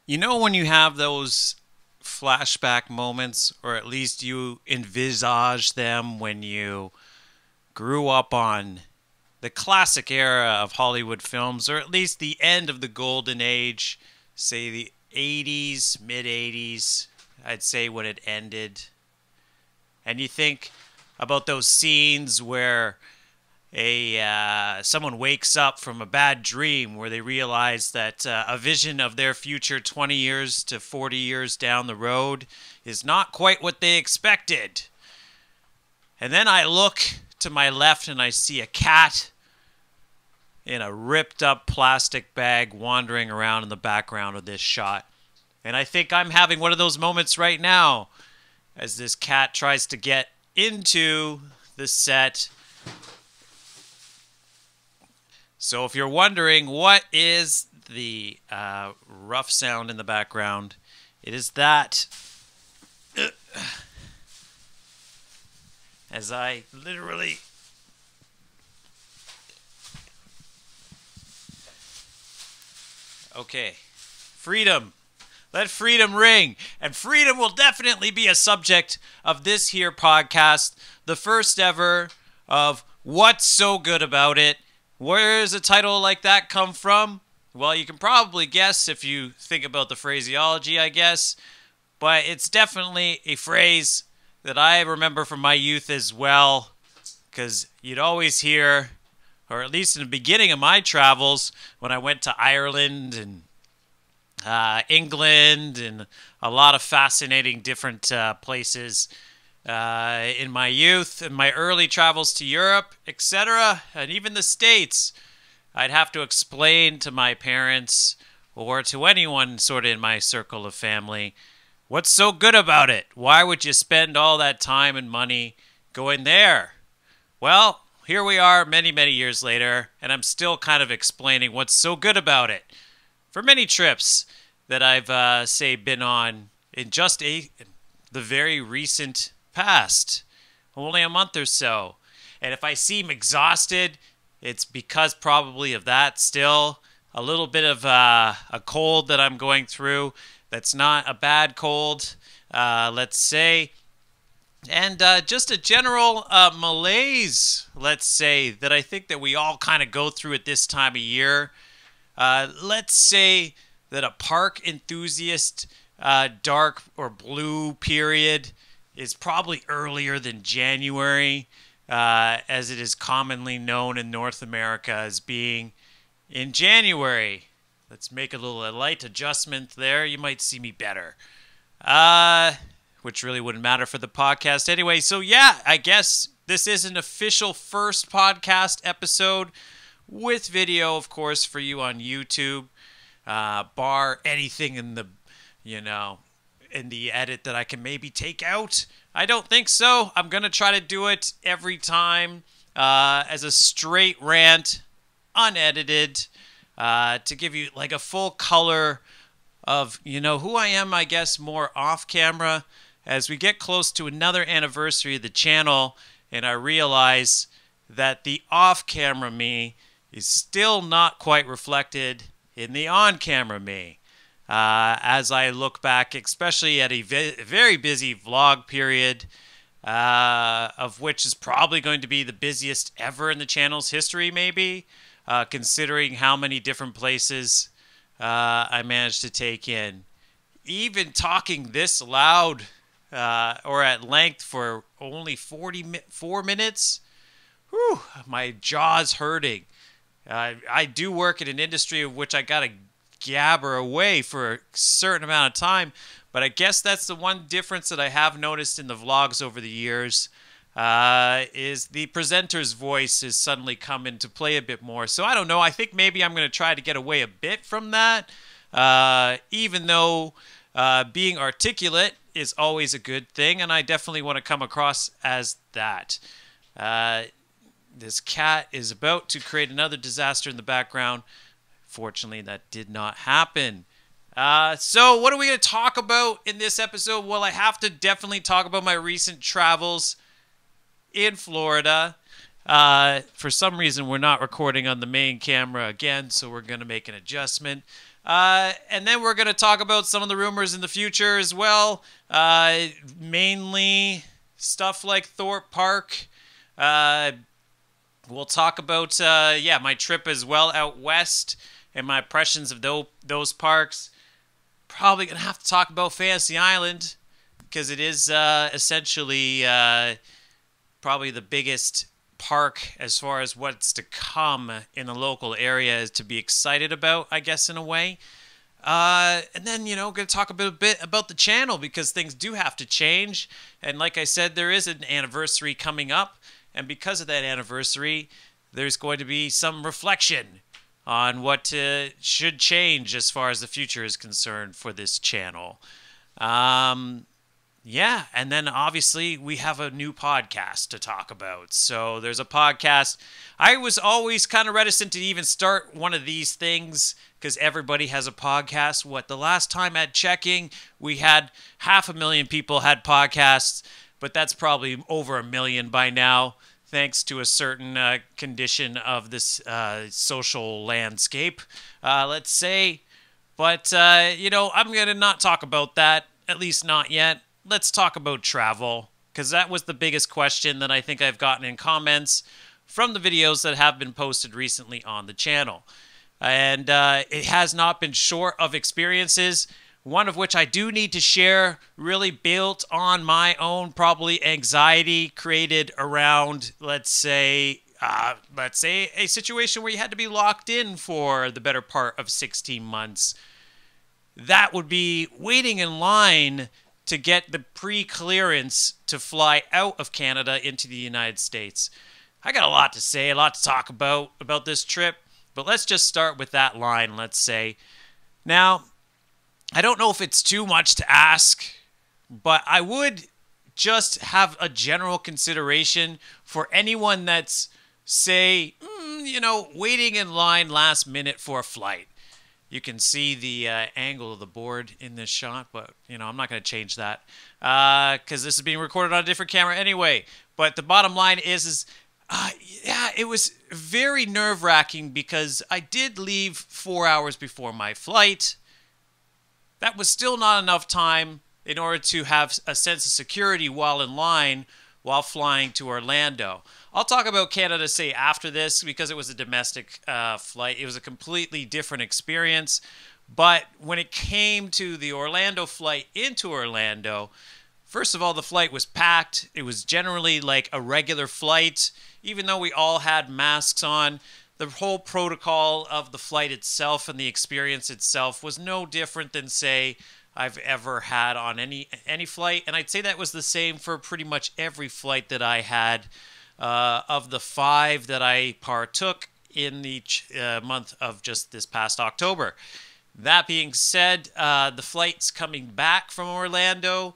You know when you have those flashback moments, or at least you envisage them when you grew up on the classic era of Hollywood films, or at least the end of the golden age, say the 80s, mid 80s, I'd say when it ended. And you think about those scenes where a someone wakes up from a bad dream where they realize that a vision of their future 20 years to 40 years down the road is not quite what they expected. And then I look to my left and I see a cat in a ripped up plastic bag wandering around in the background of this shot. And I think I'm having one of those moments right now as this cat tries to get into the set. So if you're wondering what is the rough sound in the background, it is that as I literally okay, freedom. Let freedom ring. And freedom will definitely be a subject of this here podcast, the first ever of What's So Good About It. Where does a title like that come from? Well, you can probably guess if you think about the phraseology, I guess. But it's definitely a phrase that I remember from my youth as well. Because you'd always hear, or at least in the beginning of my travels, when I went to Ireland and England and a lot of fascinating different places in my youth and my early travels to Europe, etc., and even the States, I'd have to explain to my parents or to anyone sort of in my circle of family, what's so good about it? Why would you spend all that time and money going there? Well, here we are many, many years later, and I'm still kind of explaining what's so good about it. For many trips that I've, say, been on in just the very recent past, only a month or so. And if I seem exhausted, it's because probably of that still. A little bit of a cold that I'm going through that's not a bad cold, let's say. And just a general malaise, let's say, that I think that we all kind of go through at this time of year. Let's say that a park enthusiast dark or blue period is probably earlier than January, as it is commonly known in North America as being in January. Let's make a light adjustment there. You might see me better. Which really wouldn't matter for the podcast anyway. So yeah, I guess this is an official first podcast episode with video, of course, for you on YouTube. Bar anything in the, in the edit that I can maybe take out. I don't think so. I'm going to try to do it every time as a straight rant, unedited, to give you like a full color of, who I am, I guess, more off camera as we get close to another anniversary of the channel and I realize that the off camera me is still not quite reflected in the on camera me. As I look back, especially at a very busy vlog period, of which is probably going to be the busiest ever in the channel's history, maybe, considering how many different places I managed to take in. Even talking this loud or at length for only 44 minutes, whew, my jaw's hurting. I do work in an industry of which I got to gabber away for a certain amount of time, but I guess that's the one difference that I have noticed in the vlogs over the years, is the presenter's voice has suddenly come into play a bit more. So I don't know. I think maybe I'm going to try to get away a bit from that, even though being articulate is always a good thing, and I definitely want to come across as that. This cat is about to create another disaster in the background. Fortunately, that did not happen. So what are we going to talk about in this episode? Well, I have to definitely talk about my recent travels in Florida. For some reason, we're not recording on the main camera again, so we're going to make an adjustment. And then we're going to talk about some of the rumors in the future as well. Mainly stuff like Thorpe Park. We'll talk about, my trip as well out west and my impressions of those parks. Probably going to have to talk about Fantasy Island because it is essentially probably the biggest park as far as what's to come in the local area is to be excited about, I guess, in a way. And then, going to talk a bit about the channel because things do have to change. And like I said, there is an anniversary coming up. And because of that anniversary, there's going to be some reflection on what should change as far as the future is concerned for this channel. Yeah, and then obviously we have a new podcast to talk about. So there's a podcast. I was always kind of reticent to even start one of these things because everybody has a podcast. The last time at checking, we had 500,000 people had podcasts, but that's probably over 1 million by now, thanks to a certain condition of this social landscape, let's say. But, I'm going to not talk about that, at least not yet. Let's talk about travel, because that was the biggest question that I think I've gotten in comments from the videos that have been posted recently on the channel. And it has not been short of experiences, one of which I do need to share, really built on my own probably anxiety created around, let's say a situation where you had to be locked in for the better part of 16 months. That would be waiting in line to get the pre-clearance to fly out of Canada into the United States. I got a lot to say, a lot to talk about this trip, but let's just start with that line, let's say. Now, I don't know if it's too much to ask, but I would just have a general consideration for anyone that's, say, waiting in line last minute for a flight. You can see the angle of the board in this shot, but, I'm not going to change that because this is being recorded on a different camera anyway. But the bottom line is it was very nerve-wracking because I did leave 4 hours before my flight. That was still not enough time in order to have a sense of security while in line while flying to Orlando. I'll talk about Canada, say, after this because it was a domestic flight. It was a completely different experience. But when it came to the Orlando flight into Orlando, first of all, the flight was packed. It was generally like a regular flight. Even though we all had masks on, the whole protocol of the flight itself and the experience itself was no different than, say, I've ever had on any flight. And I'd say that was the same for pretty much every flight that I had of the 5 that I partook in the month of just this past October. That being said, the flight coming back from Orlando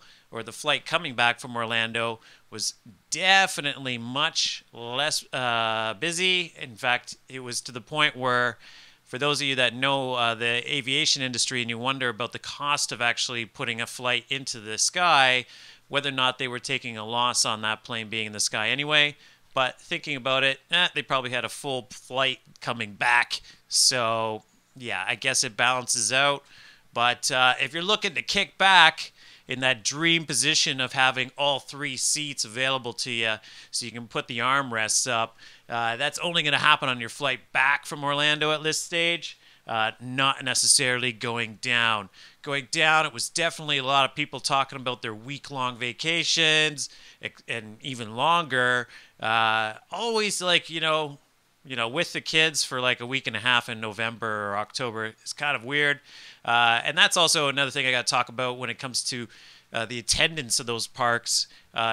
was definitely much less busy. In fact, it was to the point where, for those of you that know the aviation industry and you wonder about the cost of actually putting a flight into the sky, whether or not they were taking a loss on that plane being in the sky anyway. But thinking about it, they probably had a full flight coming back. So, yeah, I guess it balances out. But if you're looking to kick back in that dream position of having all 3 seats available to you so you can put the armrests up, that's only going to happen on your flight back from Orlando at this stage, not necessarily going down. Going down, it was definitely a lot of people talking about their week-long vacations and even longer. Always like, with the kids for like a week and a half in November or October. It's kind of weird. And that's also another thing I got to talk about when it comes to the attendance of those parks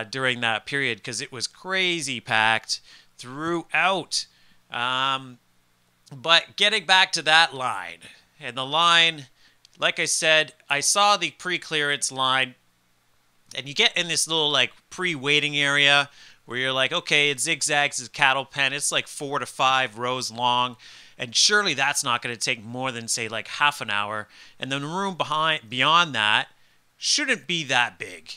during that period, because it was crazy packed throughout. But getting back to that line, and the line, like I said, I saw the pre-clearance line, and you get in this little like pre-waiting area where you're like, okay, it zigzags as a cattle pen. It's like 4 to 5 rows long. And surely that's not going to take more than, say, like half an hour. And then the room beyond that shouldn't be that big.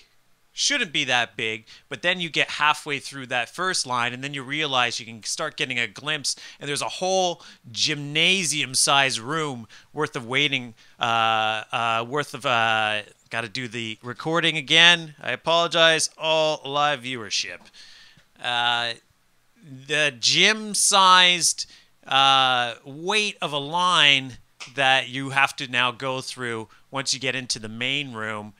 shouldn't be that big, but then you get halfway through that first line and then you realize you can start getting a glimpse and there's a whole gymnasium-sized room worth of waiting, got to do the recording again. I apologize, all live viewership. The gym-sized weight of a line that you have to now go through once you get into the main room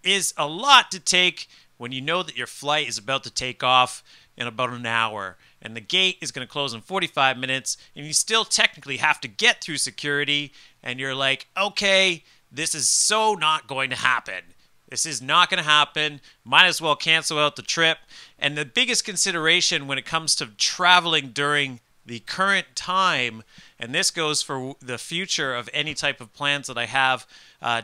is a lot to take when you know that your flight is about to take off in about an hour and the gate is going to close in 45 minutes and you still technically have to get through security and you're like, okay, this is so not going to happen. This is not going to happen. Might as well cancel out the trip. And the biggest consideration when it comes to traveling during the current time, and this goes for the future of any type of plans that I have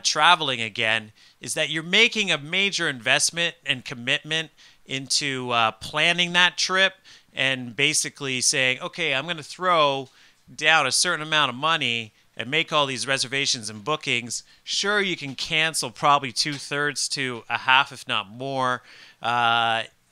traveling again, is that you're making a major investment and commitment into planning that trip and basically saying, okay, I'm going to throw down a certain amount of money and make all these reservations and bookings. Sure, you can cancel probably 2/3 to a half, if not more,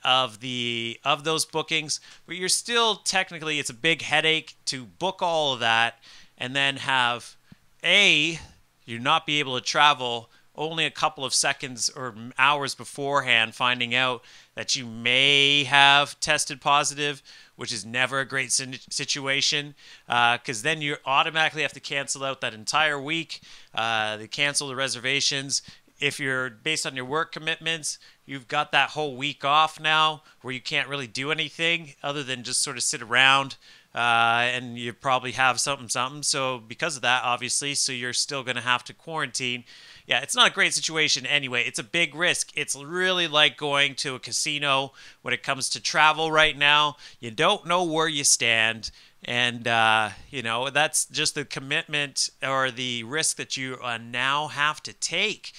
of those bookings, but you're still technically, it's a big headache to book all of that and then have you not be able to travel only a couple of seconds or hours beforehand, finding out that you may have tested positive, which is never a great situation, because then you automatically have to cancel out that entire week. They cancel the reservations. If you're based on your work commitments, you've got that whole week off now where you can't really do anything other than just sort of sit around, and you probably have something. So because of that, obviously, so you're still going to have to quarantine. Yeah, it's not a great situation anyway. It's a big risk. It's really like going to a casino when it comes to travel right now. You don't know where you stand. And, that's just the commitment or the risk that you now have to take.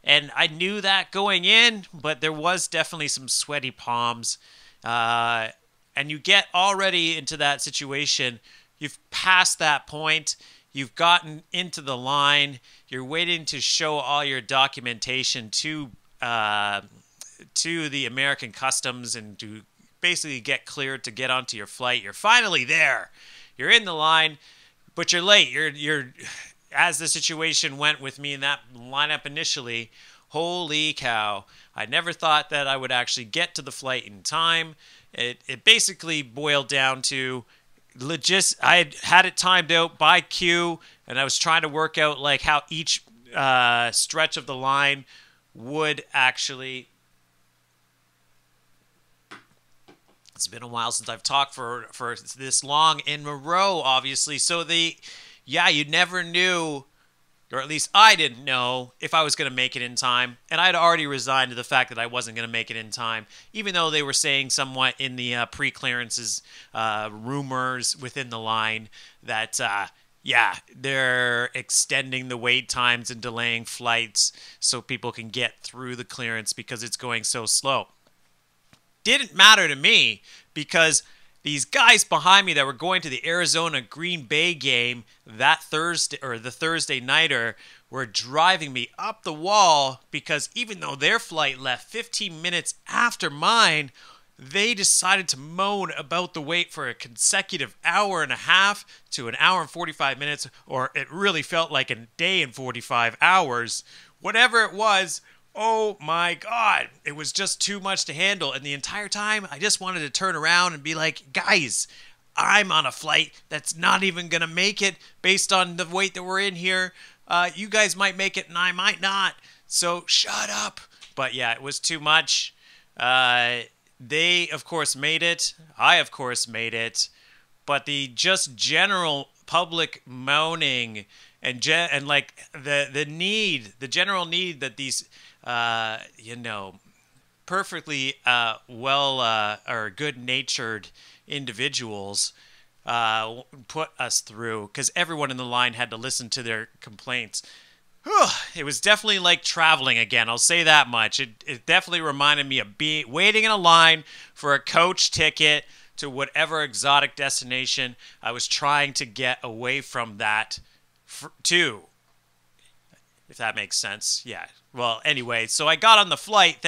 And I knew that going in, but there was definitely some sweaty palms. And you get already into that situation. You've passed that point. You've gotten into the line. You're waiting to show all your documentation to the American Customs and to basically get cleared to get onto your flight. You're finally there. You're in the line, but you're late. You're as the situation went with me in that lineup initially. Holy cow! I never thought that I would actually get to the flight in time. It basically boiled down to I had it timed out by queue, and I was trying to work out like how each stretch of the line would actually. It's been a while since I've talked for this long in a row, obviously. So you never knew, or at least I didn't know, if I was going to make it in time. And I'd already resigned to the fact that I wasn't going to make it in time, even though they were saying somewhat in the pre-clearances rumors within the line that, they're extending the wait times and delaying flights so people can get through the clearance because it's going so slow. Didn't matter to me because these guys behind me that were going to the Arizona Green Bay game that Thursday, or the Thursday nighter, were driving me up the wall because even though their flight left 15 minutes after mine, they decided to moan about the wait for a consecutive hour and a half to an hour and 45 minutes, or it really felt like a day and 45 hours. Whatever it was, oh my God, it was just too much to handle. And the entire time, I just wanted to turn around and be like, guys, I'm on a flight that's not even going to make it based on the wait that we're in here. You guys might make it and I might not. So shut up. But yeah, it was too much. They, of course, made it. I, of course, made it. But the just general public moaning and like the general need that these perfectly or good-natured individuals put us through, because everyone in the line had to listen to their complaints. It was definitely like traveling again, I'll say that much. It definitely reminded me of waiting in a line for a coach ticket to whatever exotic destination I was trying to get away from that to. If that makes sense. Yeah. Well, anyway, so I got on the flight,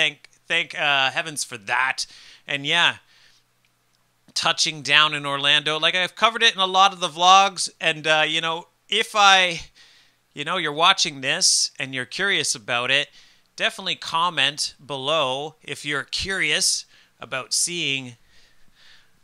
thank heavens for that. And yeah, touching down in Orlando, like I've covered it in a lot of the vlogs. And, if you're watching this and you're curious about it, definitely comment below if you're curious about seeing.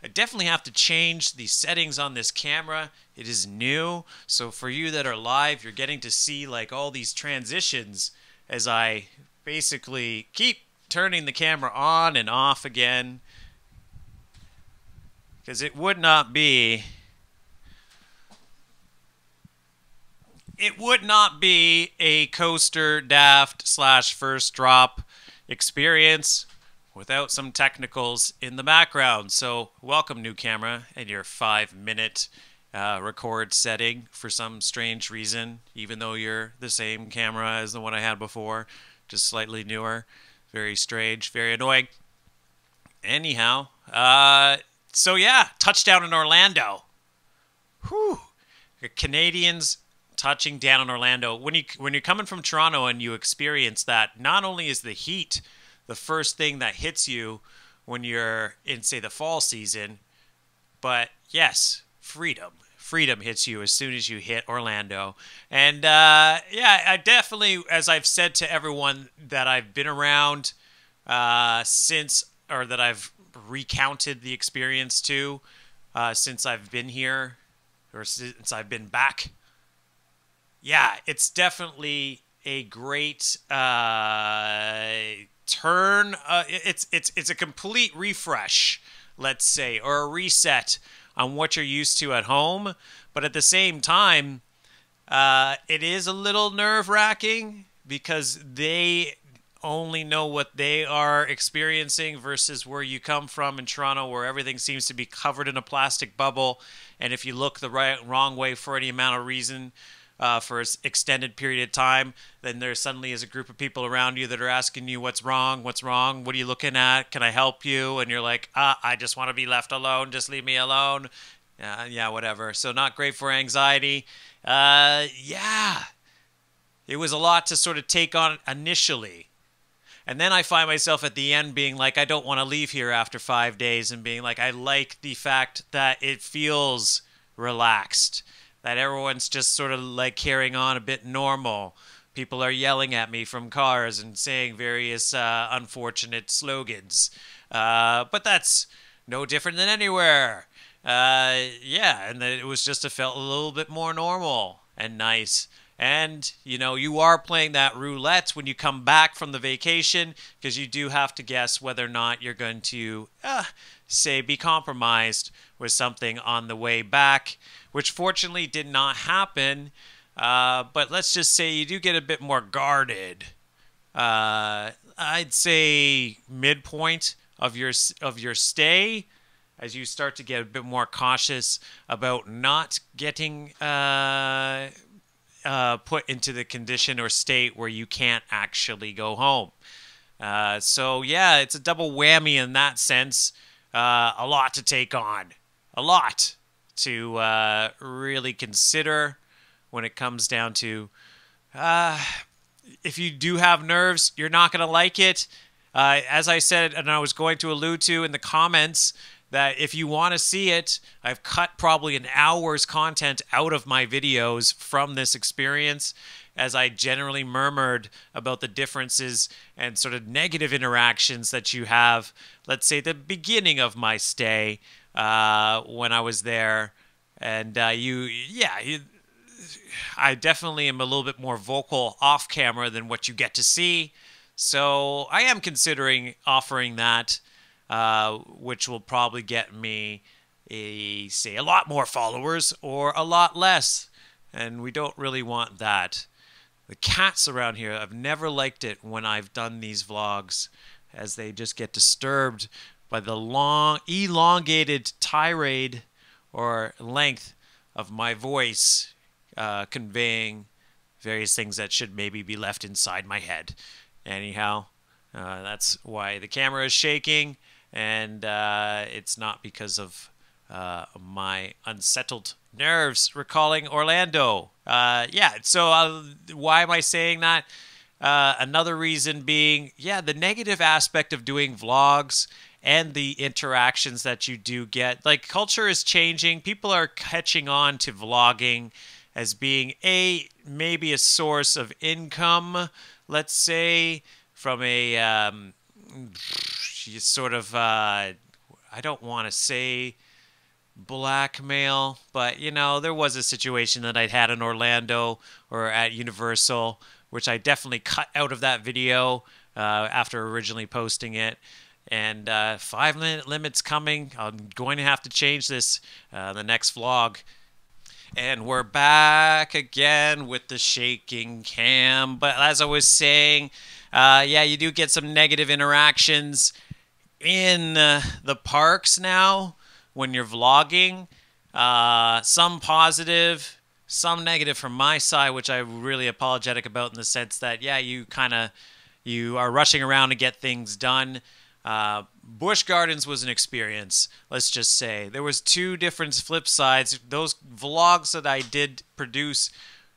I definitely have to change the settings on this camera. It is new, so for you that are live, you're getting to see like all these transitions as I basically keep turning the camera on and off again, because it would not be a coaster daft / first drop experience without some technicals in the background. So welcome, new camera, and your 5-minute record setting for some strange reason, even though you're the same camera as the one I had before, just slightly newer. Very strange, very annoying. Anyhow, so yeah, touchdown in Orlando. Whew. Canadians touching down in Orlando. When you're coming from Toronto and you experience that, not only is the heat the first thing that hits you when you're in, say, the fall season, but yes, freedom. Freedom hits you as soon as you hit Orlando. And yeah, I definitely, as I've said to everyone that I've been around since, or that I've recounted the experience to since I've been here, or since I've been back, yeah, it's definitely a great turn. It's a complete refresh, let's say, or a reset on what you're used to at home. But at the same time, it is a little nerve-wracking because they only know what they are experiencing versus where you come from in Toronto, where everything seems to be covered in a plastic bubble. And if you look the wrong way for any amount of reason, for an extended period of time, then there suddenly is a group of people around you that are asking you, what's wrong, what are you looking at, can I help you? And you're like, I just want to be left alone, just leave me alone. Yeah, whatever. So not great for anxiety. Yeah, it was a lot to sort of take on initially. And then I find myself at the end being like, I don't want to leave here after 5 days, and being like, I like the fact that it feels relaxed, that everyone's just sort of like carrying on a bit normal. People are yelling at me from cars and saying various unfortunate slogans. But that's no different than anywhere. Yeah, and it was just felt a little bit more normal and nice. And, you are playing that roulette when you come back from the vacation, because you do have to guess whether or not you're going to, say, be compromised with something on the way back, which fortunately did not happen. But let's just say you do get a bit more guarded. I'd say midpoint of your stay, as you start to get a bit more cautious about not getting put into the condition or state where you can't actually go home. So yeah, it's a double whammy in that sense. A lot to take on. A lot to really consider when it comes down to if you do have nerves, you're not going to like it. As I said, and I was going to allude to in the comments, that if you want to see it, I've cut probably an hour's content out of my videos from this experience, as I generally murmured about the differences and sort of negative interactions that you have, let's say, the beginning of my stay when I was there. And I definitely am a little bit more vocal off camera than what you get to see. So I am considering offering that, which will probably get me a lot more followers or a lot less. And we don't really want that. The cats around here, I've never liked it when I've done these vlogs, as they just get disturbed by the long, elongated tirade or length of my voice conveying various things that should maybe be left inside my head. Anyhow, that's why the camera is shaking, and it's not because of my unsettled nerves recalling Orlando. Yeah, so why am I saying that? Another reason being, yeah, the negative aspect of doing vlogs and the interactions that you do get. Like, culture is changing. People are catching on to vlogging as being maybe a source of income, let's say, from a sort of, I don't want to say blackmail, but there was a situation that I'd had in Orlando or at Universal, which I definitely cut out of that video after originally posting it. And 5-minute limit's coming. I'm going to have to change this the next vlog. And we're back again with the shaking cam. But as I was saying, yeah, you do get some negative interactions in the parks now when you're vlogging. Some positive, some negative from my side, which I'm really apologetic about in the sense that, yeah, you are rushing around to get things done. Busch Gardens was an experience, let's just say. There was two different flip sides. Those vlogs that I did produce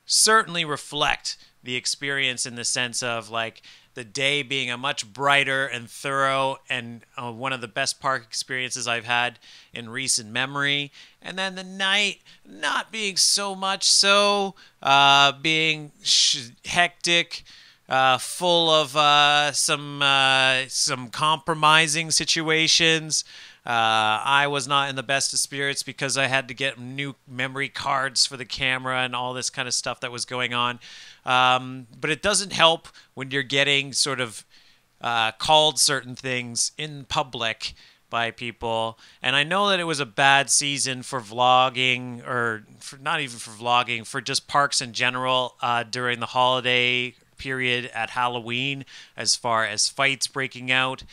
certainly reflect the experience in the sense of, like, the day being a much brighter and thorough and one of the best park experiences I've had in recent memory. And then the night not being so much so, being hectic, full of some compromising situations. I was not in the best of spirits because I had to get new memory cards for the camera and all this kind of stuff that was going on. But it doesn't help when you're getting sort of called certain things in public by people. And I know that it was a bad season for vlogging, or not even for vlogging, for just parks in general during the holiday period at Halloween, as far as fights breaking out.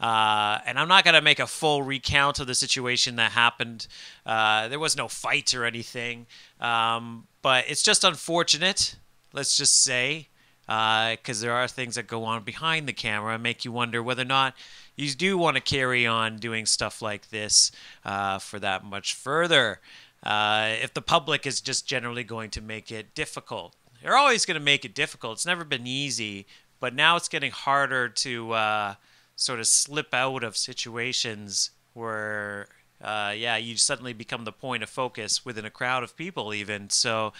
And I'm not going to make a full recount of the situation that happened. There was no fight or anything. But it's just unfortunate, let's just say, because there are things that go on behind the camera and make you wonder whether or not you do want to carry on doing stuff like this for that much further. If the public is just generally going to make it difficult. They're always going to make it difficult. It's never been easy, but now it's getting harder to sort of slip out of situations where, yeah, you suddenly become the point of focus within a crowd of people even. So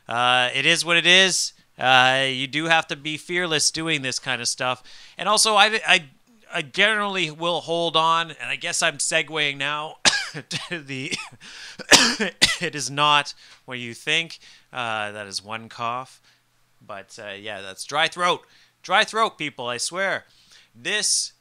it is what it is. You do have to be fearless doing this kind of stuff. And also, I generally will hold on, and I guess I'm segueing now to the it is not what you think. That is one cough. But yeah, that's dry throat. Dry throat, people, I swear. This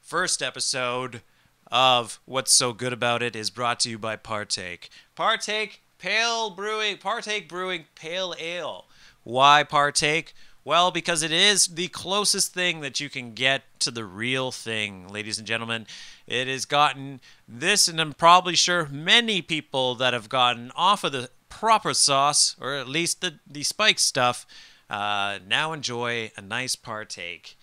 first episode of What's So Good About It is brought to you by Partake. Partake Brewing Pale Ale. Why Partake? Well, because it is the closest thing that you can get to the real thing, ladies and gentlemen. It has gotten this, and I'm probably sure many people that have gotten off of the proper sauce, or at least the spiked stuff, now enjoy a nice Partake.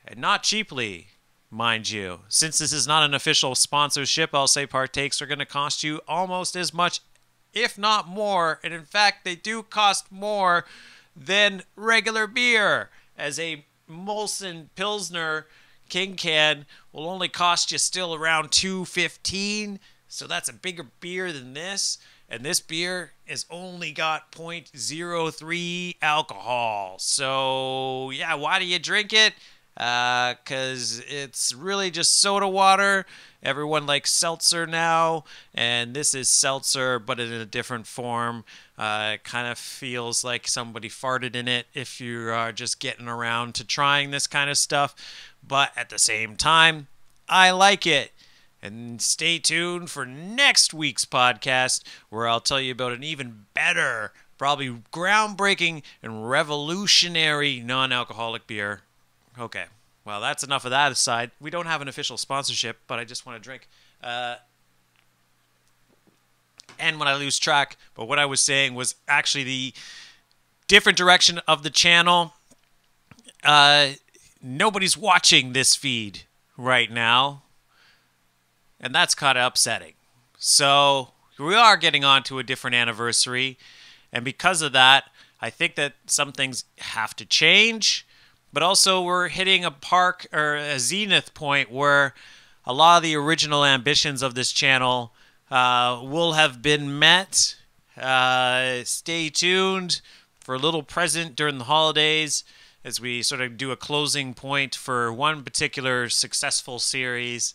And not cheaply, mind you. Since this is not an official sponsorship, I'll say Partakes are going to cost you almost as much, if not more. And in fact, they do cost more than regular beer, as a Molson Pilsner King Can will only cost you still around $2.15. So that's a bigger beer than this. And this beer has only got 0.03 alcohol. So, yeah, why do you drink it? Because it's really just soda water. Everyone likes seltzer now, and this is seltzer, but in a different form. It kind of feels like somebody farted in it if you are just getting around to trying this kind of stuff. But at the same time, I like it. And stay tuned for next week's podcast, where I'll tell you about an even better, probably groundbreaking and revolutionary non-alcoholic beer. Okay, well, that's enough of that aside. We don't have an official sponsorship, but I just want to drink. And when I lose track, but what I was saying was actually the different direction of the channel. Nobody's watching this feed right now, and that's kind of upsetting. So we are getting on to a different anniversary, and because of that, I think that some things have to change. but also we're hitting a park or a zenith point where a lot of the original ambitions of this channel will have been met. Stay tuned for a little present during the holidays as we sort of do a closing point for one particular successful series,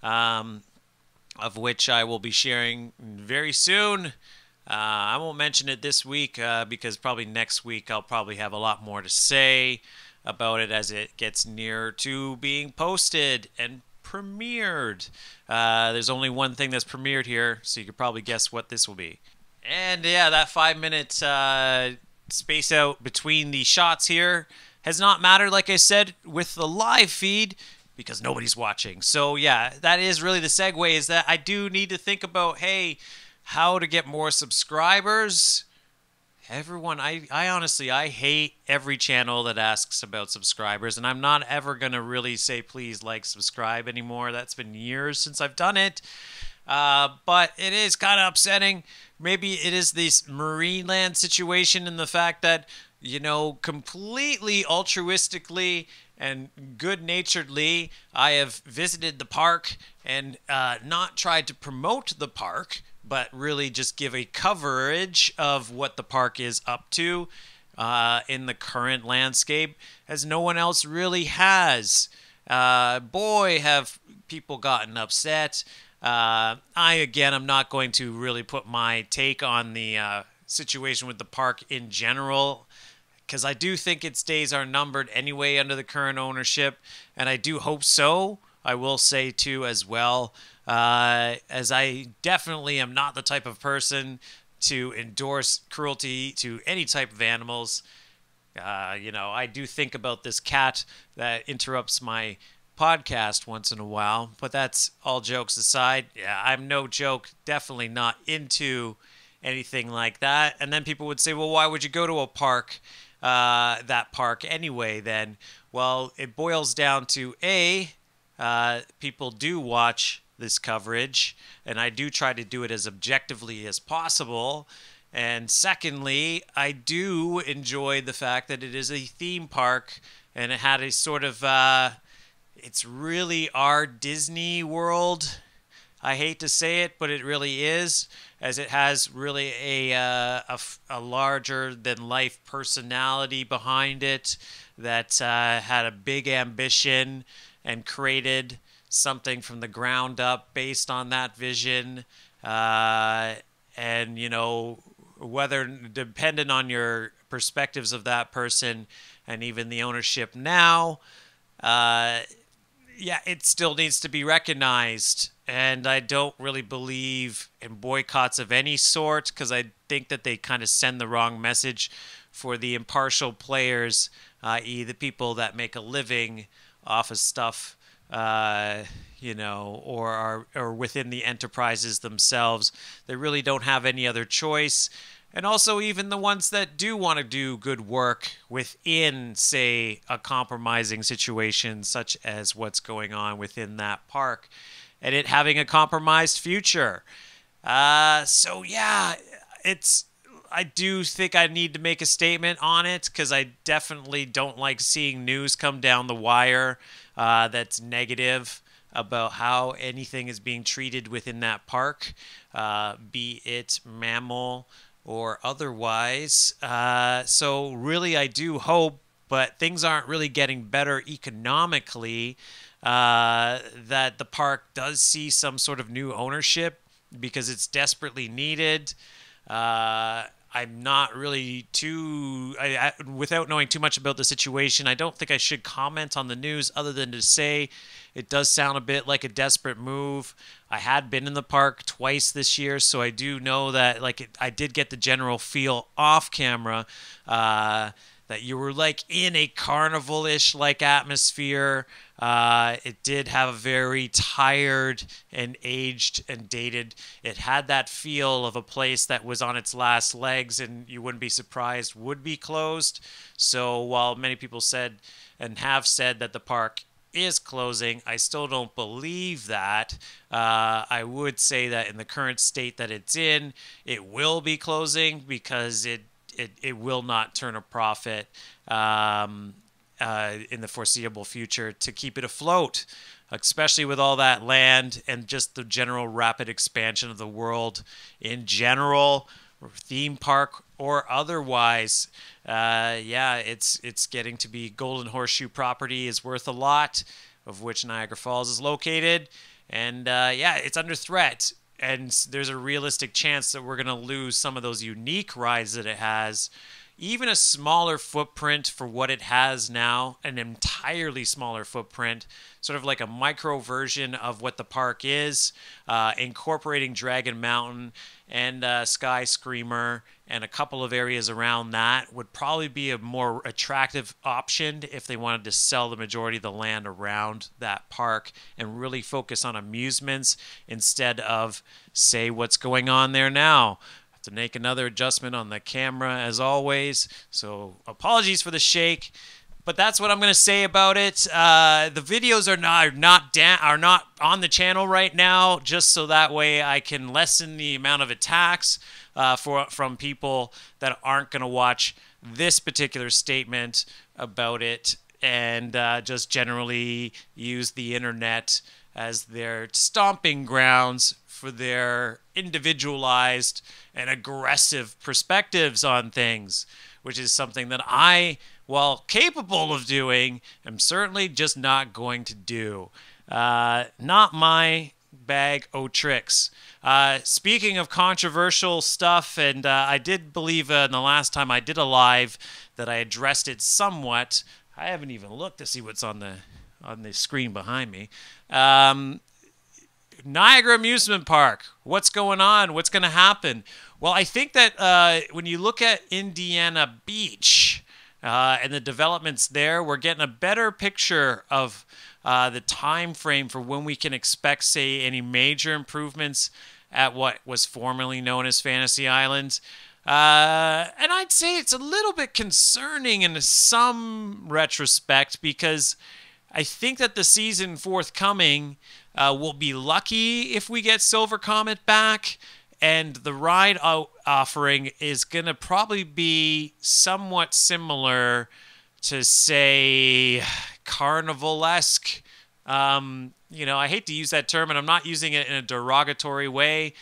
of which I will be sharing very soon. I won't mention it this week because probably next week I'll probably have a lot more to say about it as it gets near to being posted and premiered. There's only one thing that's premiered here, so you could probably guess what this will be. And yeah, that 5-minute space out between the shots here has not mattered, like I said, with the live feed because nobody's watching. So yeah, that is really the segue, is that I do need to think about, hey, how to get more subscribers. Everyone, I honestly, I hate every channel that asks about subscribers, and I'm not ever going to really say please like, subscribe anymore. That's been years since I've done it. But it is kind of upsetting. Maybe it is this Marineland situation and the fact that, you know, completely altruistically and good-naturedly, I have visited the park and not tried to promote the park, but really just give a coverage of what the park is up to in the current landscape, as no one else really has. Boy, have people gotten upset. I'm not going to really put my take on the situation with the park in general, because I do think its days are numbered anyway under the current ownership, and I do hope so. I will say, too, as well, as I definitely am not the type of person to endorse cruelty to any type of animals. I do think about this cat that interrupts my podcast once in a while, but that's all jokes aside. Yeah, I'm no joke, definitely not into anything like that. And then people would say, well, why would you go to a park, that park anyway then? Well, it boils down to people do watch this coverage, and I do try to do it as objectively as possible. And secondly, I do enjoy the fact that it is a theme park, and it had a sort of, it's really our Disney World. I hate to say it, but it really is, as it has really a larger than life personality behind it that had a big ambition and created something from the ground up based on that vision. And, you know, whether dependent on your perspectives of that person and even the ownership now, it still needs to be recognized. And I don't really believe in boycotts of any sort, because I think that they kind of send the wrong message for the impartial players, i.e. the people that make a living off of stuff, or within the enterprises themselves. They really don't have any other choice. And also even the ones that do want to do good work within, say, a compromising situation such as what's going on within that park, and it having a compromised future. I do think I need to make a statement on it, because I definitely don't like seeing news come down the wire that's negative about how anything is being treated within that park, be it mammal or otherwise. So really I do hope, but things aren't really getting better economically, that the park does see some sort of new ownership, because it's desperately needed. I'm not really without knowing too much about the situation, I don't think I should comment on the news other than to say it does sound a bit like a desperate move. I had been in the park twice this year, so I do know that I did get the general feel off camera that you were like in a carnival-ish like atmosphere. It did have a very tired and aged and dated. It had that feel of a place that was on its last legs, and you wouldn't be surprised would be closed. So while many people said and have said that the park is closing, I still don't believe that. I would say that in the current state that it's in, it will be closing, because it will not turn a profit. in the foreseeable future to keep it afloat, especially with all that land and just the general rapid expansion of the world in general, theme park or otherwise. Yeah, it's getting to be Golden Horseshoe property is worth a lot, of which Niagara Falls is located, and yeah, it's under threat. And there's a realistic chance that we're going to lose some of those unique rides that it has. Even a smaller footprint for what it has now, an entirely smaller footprint, sort of like a micro version of what the park is, incorporating Dragon Mountain and Sky Screamer and a couple of areas around that would probably be a more attractive option if they wanted to sell the majority of the land around that park and really focus on amusements instead of, say, what's going on there now. To make another adjustment on the camera as always, so apologies for the shake, but that's what I'm going to say about it. The videos are not on the channel right now, just so that way I can lessen the amount of attacks from people that aren't going to watch this particular statement about it and just generally use the internet as their stomping grounds for their individualized and aggressive perspectives on things, which is something that I, while capable of doing, am certainly just not going to do. Not my bag o' tricks. Speaking of controversial stuff, and I did believe in the last time I did a live that I addressed it somewhat. I haven't even looked to see what's on the screen behind me. Niagara Amusement Park. What's going on? What's going to happen? Well, I think that when you look at Indiana Beach and the developments there, we're getting a better picture of the time frame for when we can expect, say, any major improvements at what was formerly known as Fantasy Island. And I'd say it's a little bit concerning in some retrospect because I think that the season forthcoming will be lucky if we get Silver Comet back, and the ride offering is going to probably be somewhat similar to, say, Carnival-esque. I hate to use that term, and I'm not using it in a derogatory way.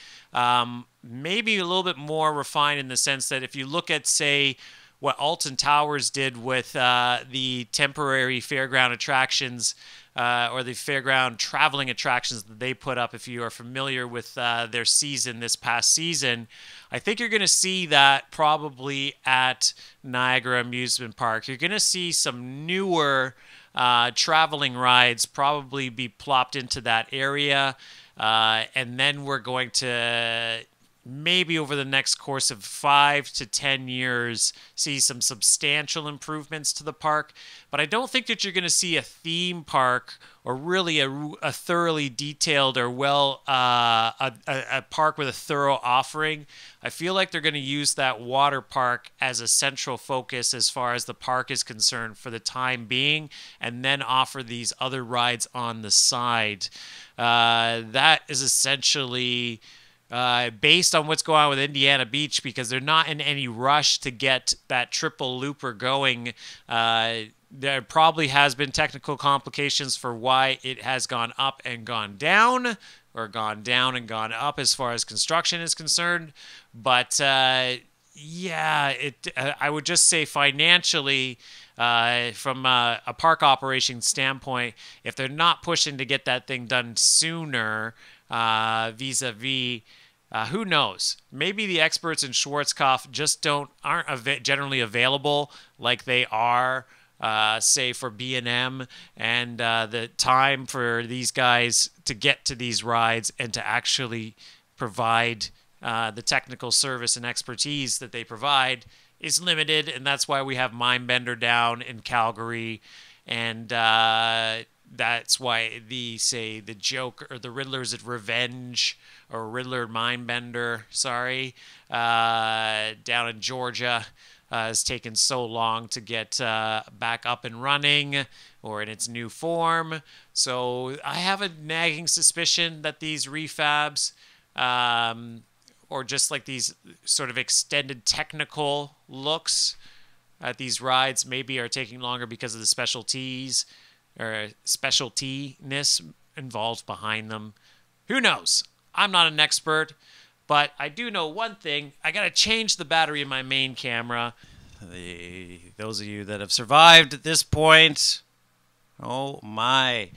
Maybe a little bit more refined in the sense that if you look at, say, what Alton Towers did with the temporary fairground attractions or the fairground traveling attractions that they put up, if you are familiar with their season this past season, I think you're going to see that probably at Niagara Amusement Park. You're going to see some newer traveling rides probably be plopped into that area, and then we're going to maybe over the next course of 5 to 10 years see some substantial improvements to the park. But I don't think that you're going to see a theme park or really a thoroughly detailed or a park with a thorough offering. I feel like they're going to use that water park as a central focus as far as the park is concerned for the time being, and then offer these other rides on the side. That is essentially based on what's going on with Indiana Beach, because they're not in any rush to get that triple looper going. There probably has been technical complications for why it has gone up and gone down, or gone down and gone up as far as construction is concerned. But yeah, I would just say financially, from a park operation standpoint, if they're not pushing to get that thing done sooner, vis-a-vis, who knows? Maybe the experts in Schwarzkopf just aren't generally available like they are, say, for B&M, and the time for these guys to get to these rides and to actually provide the technical service and expertise that they provide is limited, and that's why we have Mindbender down in Calgary, and that's why the joke or the Riddler's Revenge or Riddler Mindbender, down in Georgia has taken so long to get back up and running or in its new form. So I have a nagging suspicion that these refabs or just like these sort of extended technical looks at these rides maybe are taking longer because of the specialties or specialtiness involved behind them. Who knows? I'm not an expert, but I do know one thing. I got to change the battery in my main camera. Those of you that have survived at this point, oh my.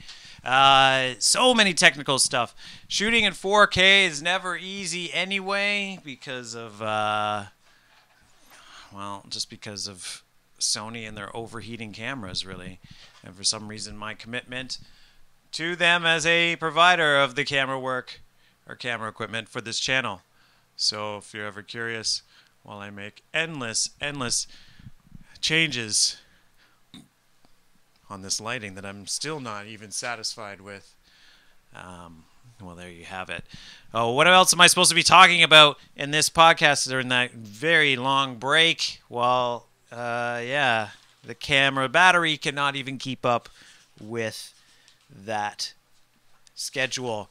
So many technical stuff. Shooting in 4K is never easy anyway because of, just because of Sony and their overheating cameras, really. And for some reason, my commitment to them as a provider of the camera work or camera equipment for this channel. So if you're ever curious, while I make endless changes on this lighting that I'm still not even satisfied with, well, there you have it. Oh, what else am I supposed to be talking about in this podcast during that very long break? Well, yeah, the camera battery cannot even keep up with that schedule.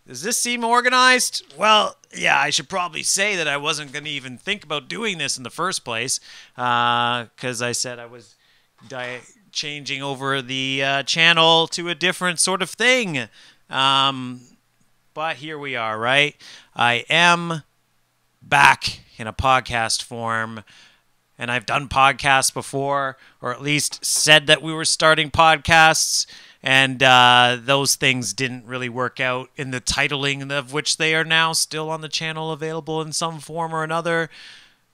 Does this seem organized? Well, yeah, I should probably say that I wasn't going to even think about doing this in the first place because I said I was changing over the channel to a different sort of thing. But here we are, right? I am back in a podcast form, and I've done podcasts before, or at least said that we were starting podcasts. And those things didn't really work out in the titling of which they are now still on the channel, available in some form or another.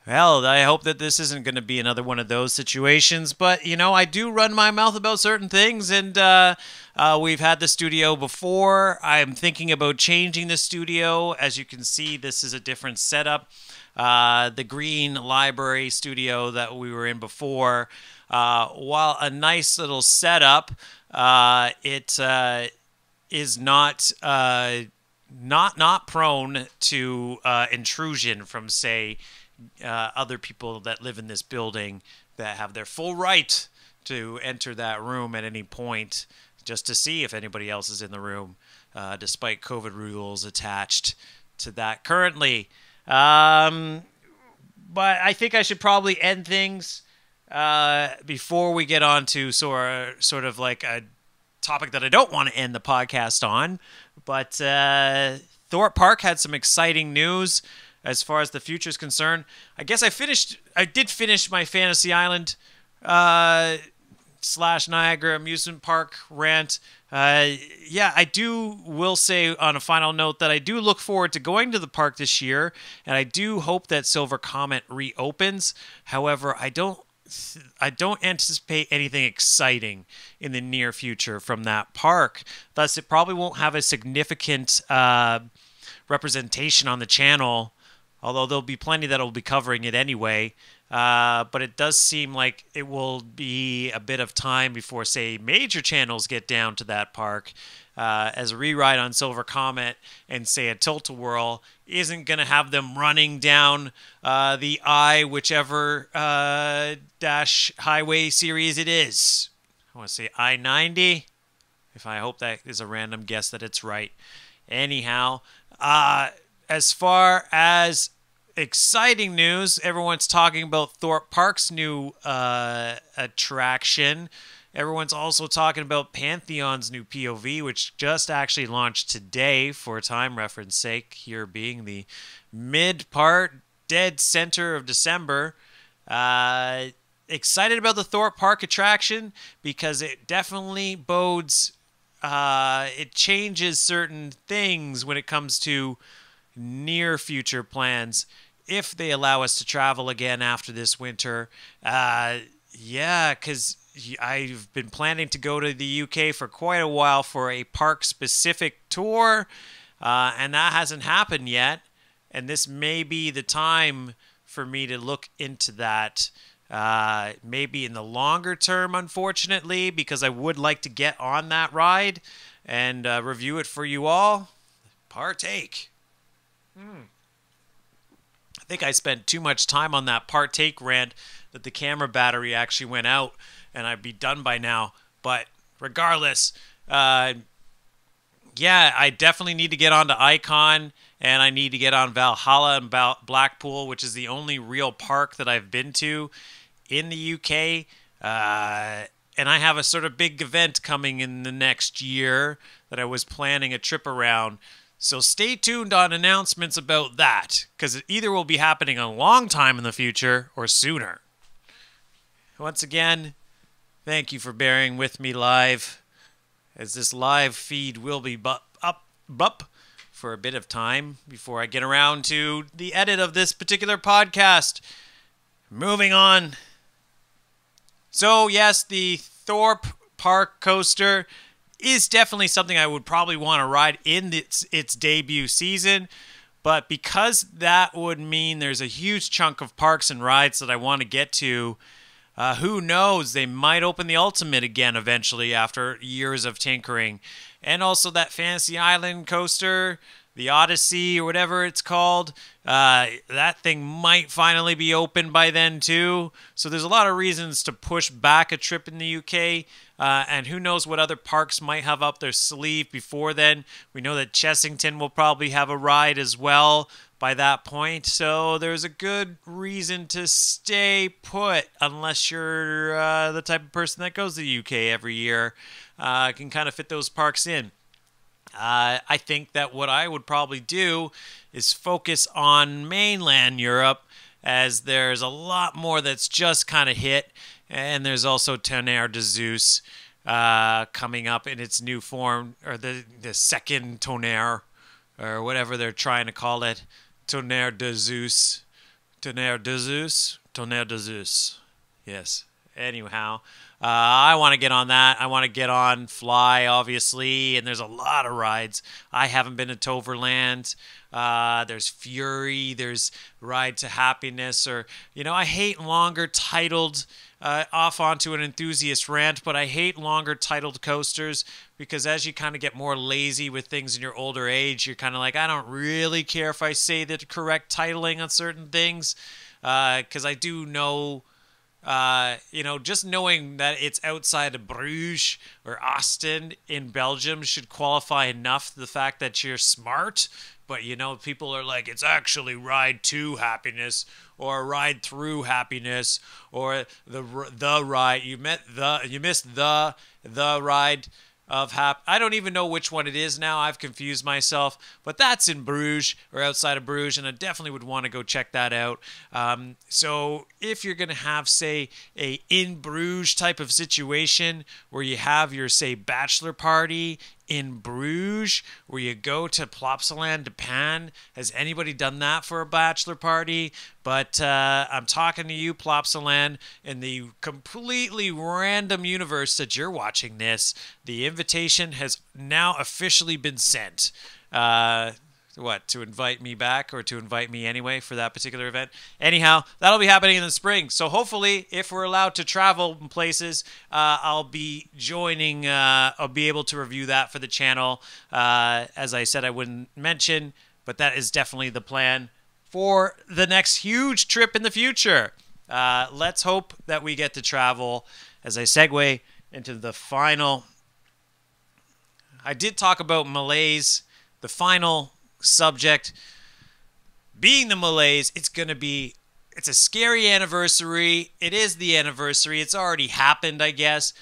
Well, I hope that this isn't going to be another one of those situations. But, you know, I do run my mouth about certain things. And we've had the studio before. I'm thinking about changing the studio. As you can see, this is a different setup. The green library studio that we were in before, while a nice little setup, it is not prone to intrusion from, say, other people that live in this building that have their full right to enter that room at any point just to see if anybody else is in the room, despite COVID rules attached to that currently. But I think I should probably end things before we get on to sort of like a topic that I don't want to end the podcast on. But Thorpe Park had some exciting news as far as the future is concerned. I guess I did finish my Fantasy Island / Niagara amusement park rant. Yeah, I will say on a final note that I do look forward to going to the park this year, and I do hope that Silver Comet reopens. However, I don't anticipate anything exciting in the near future from that park. Thus, it probably won't have a significant representation on the channel, although there'll be plenty that will be covering it anyway. But it does seem like it will be a bit of time before, say, major channels get down to that park, as a reride on Silver Comet and, say, a Tilt-A-Whirl isn't going to have them running down the whichever dash highway series it is. I want to say I-90. I hope that is a random guess that it's right. Anyhow, as far as exciting news, everyone's talking about Thorpe Park's new attraction. Everyone's also talking about Pantheon's new POV, which just actually launched today for time reference sake, here being the mid-part, dead center of December. Excited about the Thorpe Park attraction because it definitely bodes, it changes certain things when it comes to near future plans if they allow us to travel again after this winter. Yeah, because I've been planning to go to the UK for quite a while for a park-specific tour, and that hasn't happened yet. And this may be the time for me to look into that, maybe in the longer term, unfortunately, because I would like to get on that ride and review it for you all. Partake. I think I spent too much time on that partake rant that the camera battery actually went out, and I'd be done by now. But regardless, yeah, I definitely need to get onto Icon, and I need to get on Valhalla and Blackpool, which is the only real park that I've been to in the UK. And I have a sort of big event coming in the next year that I was planning a trip around. So stay tuned on announcements about that, because it either will be happening a long time in the future or sooner. Once again, thank you for bearing with me live, as this live feed will be up for a bit of time before I get around to the edit of this particular podcast. Moving on. So, yes, the Thorpe Park coaster is definitely something I would probably want to ride in its debut season. But because that would mean there's a huge chunk of parks and rides that I want to get to, who knows, they might open the Ultimate again eventually after years of tinkering. And also that Fantasy Island coaster, the Odyssey or whatever it's called, that thing might finally be open by then too. So there's a lot of reasons to push back a trip in the UK. And who knows what other parks might have up their sleeve before then. We know that Chessington will probably have a ride as well by that point. So there's a good reason to stay put, unless you're the type of person that goes to the UK every year. Can kind of fit those parks in. I think that what I would probably do is focus on mainland Europe, as there's a lot more that's just kind of hit. And there's also Tonnerre de Zeus coming up in its new form, or the second Tonnerre, or whatever they're trying to call it. Tonnerre de Zeus. Tonnerre de Zeus? Tonnerre de Zeus. Yes. Anyhow, I want to get on that. I want to get on Fly, obviously, and there's a lot of rides. I haven't been to Toverland. There's Fury. There's Ride to Happiness. Or, I hate longer titled, off onto an enthusiast rant, but I hate longer titled coasters, because as you kind of get more lazy with things in your older age, you're kind of like, I don't really care if I say the correct titling on certain things, because I do know... just knowing that it's outside of Bruges or Ostend in Belgium should qualify enough, the fact that you're smart. But, people are like, it's actually Ride to Happiness or Ride through Happiness or the ride. You missed the ride of I don't even know which one it is now. I've confused myself, but that's in Bruges or outside of Bruges, and I definitely would want to go check that out. So if you're going to have, say, a in Bruges type of situation where you have your, say, bachelor party in Bruges, where you go to Plopsaland, Japan. Has anybody done that for a bachelor party? But I'm talking to you, Plopsaland, in the completely random universe that you're watching this. The invitation has now officially been sent. To invite me back, or to invite me anyway for that particular event. Anyhow, that'll be happening in the spring. So hopefully, if we're allowed to travel places, I'll be joining, I'll be able to review that for the channel. As I said, I wouldn't mention, but that is definitely the plan for the next huge trip in the future. Let's hope that we get to travel. As I segue into the final, I did talk about malaise, the final subject being the malaise. It's a scary anniversary. It is the anniversary. It's already happened, I guess.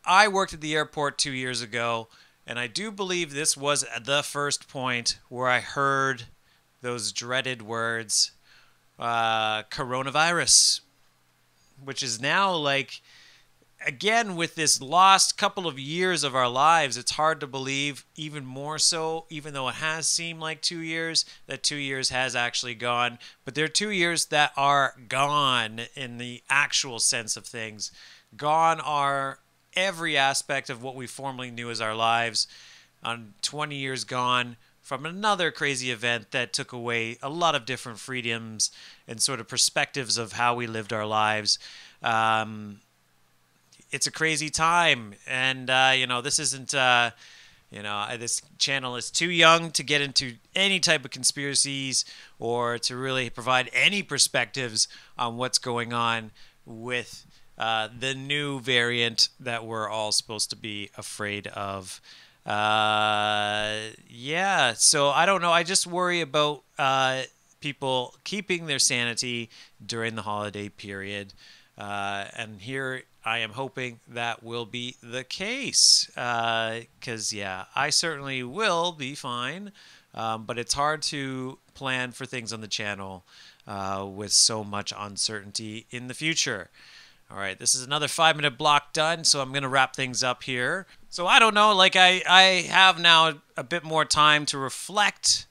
I worked at the airport 2 years ago, and I do believe this was the first point where I heard those dreaded words, coronavirus, which is now, like, again, with this lost couple of years of our lives, it's hard to believe, even more so, even though it has seemed like 2 years, that 2 years has actually gone. But there are 2 years that are gone in the actual sense of things. Gone are every aspect of what we formerly knew as our lives. 20 years gone from another crazy event that took away a lot of different freedoms and sort of perspectives of how we lived our lives. It's a crazy time, and this isn't this channel is too young to get into any type of conspiracies or to really provide any perspectives on what's going on with the new variant that we're all supposed to be afraid of. So I don't know. I just worry about people keeping their sanity during the holiday period. And here I am hoping that will be the case. Because, yeah, I certainly will be fine. But it's hard to plan for things on the channel with so much uncertainty in the future. All right, this is another 5-minute block done, so I'm going to wrap things up here. So I don't know, like I have now a bit more time to reflect,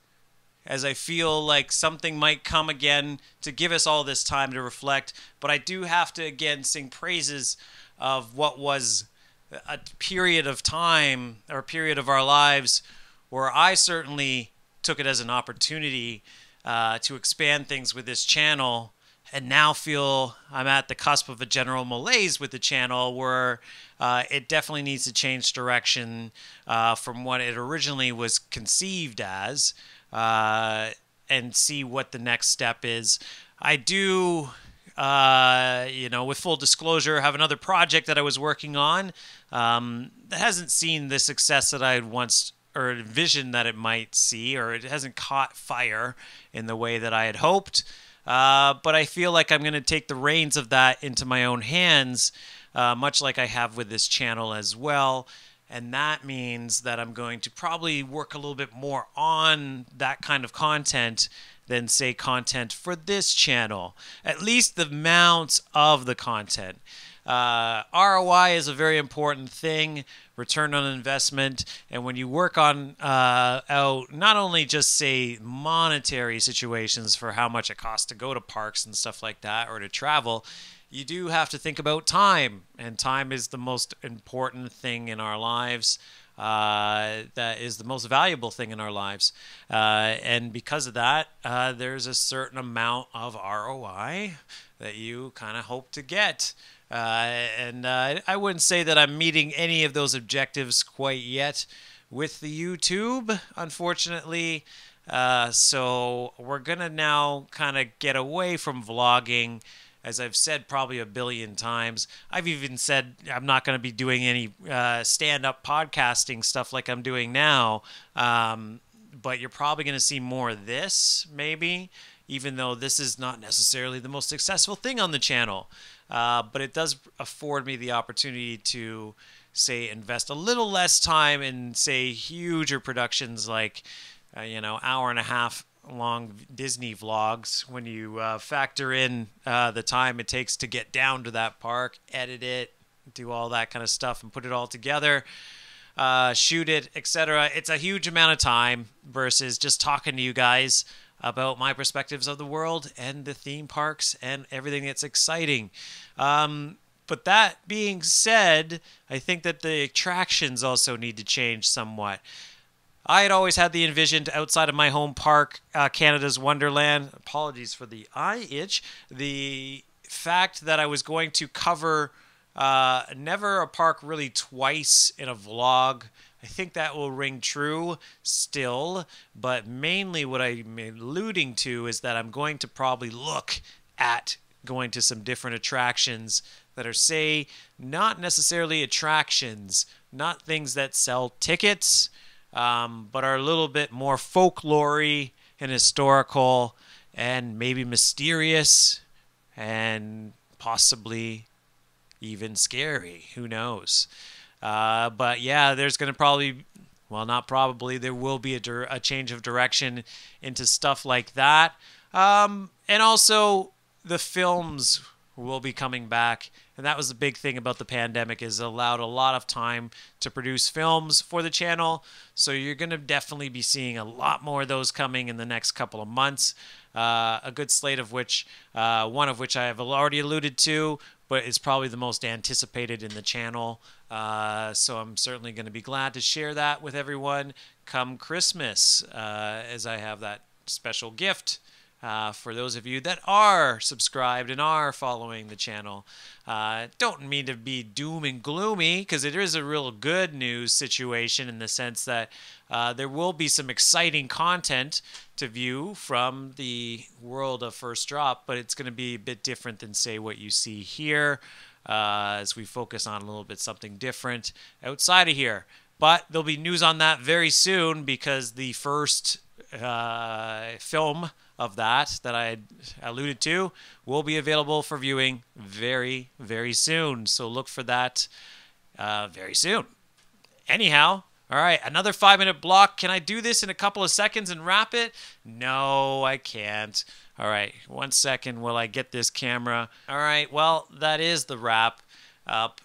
as I feel like something might come again to give us all this time to reflect. But I do have to, again, sing praises of what was a period of time or a period of our lives where I certainly took it as an opportunity to expand things with this channel, and now feel I'm at the cusp of a general malaise with the channel where it definitely needs to change direction from what it originally was conceived as, and see what the next step is. I do, with full disclosure, have another project that I was working on that hasn't seen the success that I had once or envisioned that it might see, or it hasn't caught fire in the way that I had hoped. But I feel like I'm going to take the reins of that into my own hands, much like I have with this channel as well. And that means that I'm going to probably work a little bit more on that kind of content than, say, content for this channel. At least the amounts of the content. ROI is a very important thing, return on investment, and when you work on out not only just, say, monetary situations for how much it costs to go to parks and stuff like that, or to travel, you do have to think about time, and time is the most important thing in our lives. That is the most valuable thing in our lives, and because of that, there's a certain amount of ROI that you kind of hope to get. And I wouldn't say that I'm meeting any of those objectives quite yet with the YouTube, unfortunately. So we're going to now kind of get away from vlogging, as I've said probably a billion times. I've even said I'm not going to be doing any stand-up podcasting stuff like I'm doing now. But you're probably going to see more of this, maybe, even though this is not necessarily the most successful thing on the channel. But it does afford me the opportunity to, say, invest a little less time in, say, huger productions like, hour and a half long Disney vlogs, when you factor in the time it takes to get down to that park, edit it, do all that kind of stuff, and put it all together, shoot it, etc. It's a huge amount of time versus just talking to you guys about my perspectives of the world and the theme parks and everything that's exciting. But that being said, I think that the attractions also need to change somewhat. I had always had the envisioned outside of my home park, Canada's Wonderland. Apologies for the eye itch. The fact that I was going to cover never a park really twice in a vlog. I think that will ring true still, but mainly what I'm alluding to is that I'm going to probably look at going to some different attractions that are, say, not necessarily attractions, not things that sell tickets, but are a little bit more folklory and historical and maybe mysterious and possibly even scary. Who knows? But yeah, there's going to probably, well, not probably, there will be a change of direction into stuff like that. And also the films will be coming back. And that was the big thing about the pandemic, is it allowed a lot of time to produce films for the channel. So you're going to definitely be seeing a lot more of those coming in the next couple of months. A good slate of which, one of which I have already alluded to, but is probably the most anticipated in the channel. So I'm certainly going to be glad to share that with everyone come Christmas, as I have that special gift for those of you that are subscribed and are following the channel. Don't mean to be doom and gloomy, because it is a real good news situation in the sense that there will be some exciting content to view from the world of First Drop, but it's going to be a bit different than, say, what you see here, as we focus on a little bit something different outside of here. But there'll be news on that very soon, because the first film of that I alluded to will be available for viewing very, very soon. So look for that very soon. Anyhow, all right, another 5-minute block. Can I do this in a couple of seconds and wrap it? No, I can't. All right, 1 second while I get this camera. All right, well, that is the wrap up.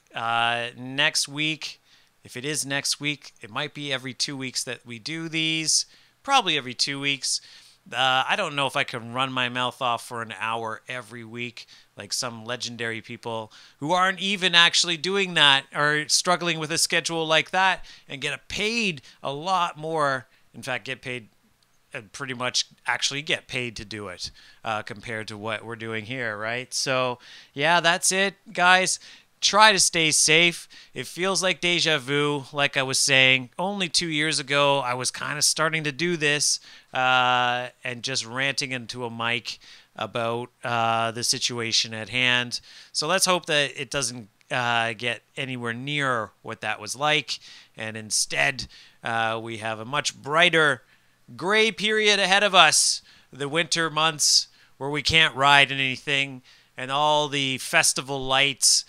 Next week, if it is next week, it might be every 2 weeks that we do these. Probably every 2 weeks. I don't know if I can run my mouth off for an hour every week like some legendary people who aren't even actually doing that or struggling with a schedule like that and get paid a lot more. In fact, get paid and pretty much actually get paid to do it compared to what we're doing here, right? So, yeah, that's it, guys. Try to stay safe. It feels like deja vu, like I was saying. Only 2 years ago, I was kind of starting to do this and just ranting into a mic about the situation at hand. So let's hope that it doesn't get anywhere near what that was like. And instead, we have a much brighter gray period ahead of us. The winter months where we can't ride anything and all the festival lights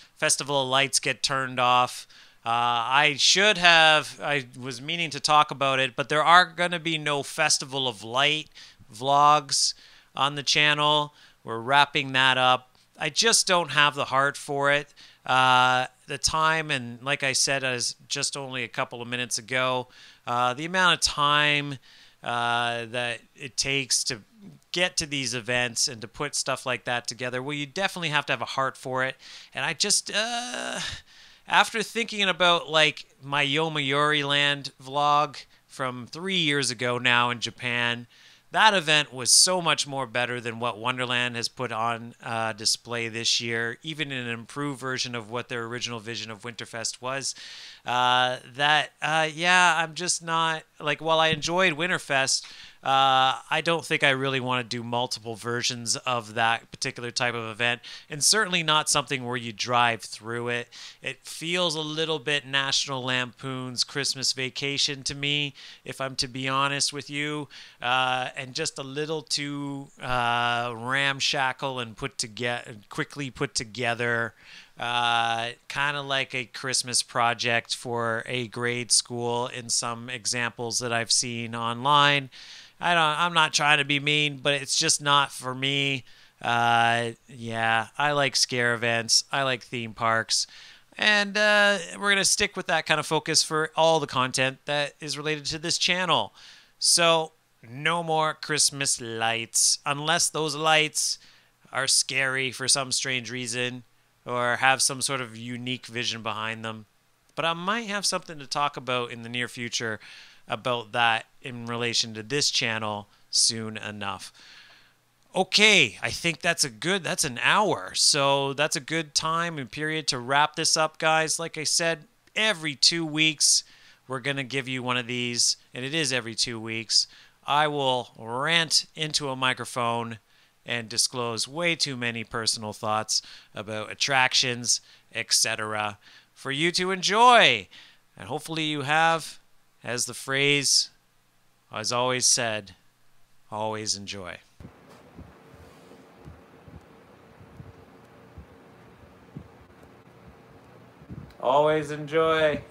get turned off. I was meaning to talk about it, but there are going to be no Festival of Light vlogs on the channel. We're wrapping that up. I just don't have the heart for it. The time, and like I said, as just only a couple of minutes ago, the amount of time that it takes to get to these events and to put stuff like that together, well, you definitely have to have a heart for it. And I just, after thinking about like my Yomiuri Land vlog from 3 years ago now in Japan, that event was so much more better than what Wonderland has put on display this year, even in an improved version of what their original vision of Winterfest was. Yeah, I'm just not, like, while I enjoyed Winterfest, I don't think I really want to do multiple versions of that particular type of event, and certainly not something where you drive through it. It feels a little bit National Lampoon's Christmas Vacation to me, if I'm to be honest with you, and just a little too ramshackle and quickly put together. Kind of like a Christmas project for a grade school in some examples that I've seen online. I'm not trying to be mean, but it's just not for me. Yeah, I like scare events. I like theme parks. And we're going to stick with that kind of focus for all the content that is related to this channel. So, no more Christmas lights. Unless those lights are scary for some strange reason or have some sort of unique vision behind them. But I might have something to talk about in the near future about that in relation to this channel soon enough. Okay, I think that's an hour. So that's a good time and period to wrap this up, guys. Like I said, every 2 weeks we're going to give you one of these, and it is every 2 weeks. I will rant into a microphone and disclose way too many personal thoughts about attractions, etc. for you to enjoy. And hopefully you have, as the phrase has always said, always enjoy. Always enjoy.